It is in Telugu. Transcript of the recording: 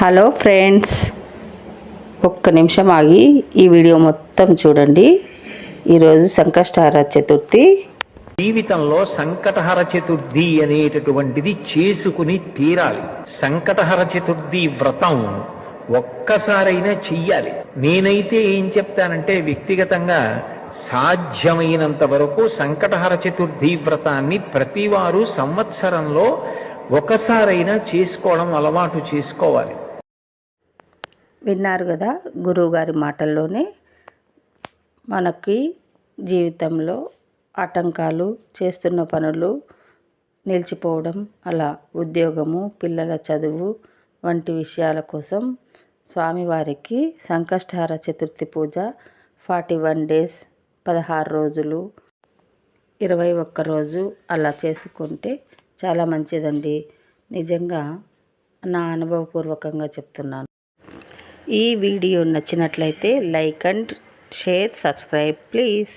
హలో ఫ్రెండ్స్, ఒక్క నిమిషం ఆగి ఈ వీడియో మొత్తం చూడండి. ఈరోజు సంకష్టహర చతుర్థి. జీవితంలో సంకటహర చతుర్థి అనేటటువంటిది చేసుకుని తీరాలి. సంకటహర చతుర్థి వ్రతం ఒక్కసారైనా చెయ్యాలి. నేనైతే ఏం చెప్తానంటే, వ్యక్తిగతంగా సాధ్యమైనంత వరకు సంకటహర చతుర్థి వ్రతాన్ని ప్రతివారు సంవత్సరంలో ఒకసారైనా చేసుకోవడం అలవాటు చేసుకోవాలి. విన్నారు కదా, గురువుగారి మాటల్లోనే మనకి జీవితంలో ఆటంకాలు, చేస్తున్న పనులు నిలిచిపోవడం, అలా ఉద్యోగము, పిల్లల చదువు వంటి విషయాల కోసం స్వామివారికి సంకష్టహర చతుర్థి పూజ 41 days 16 రోజులు 21 రోజు అలా చేసుకుంటే చాలా మంచిదండి. నిజంగా నా అనుభవపూర్వకంగా చెప్తున్నాను. ఈ వీడియో నచ్చినట్లయితే like and share, subscribe please.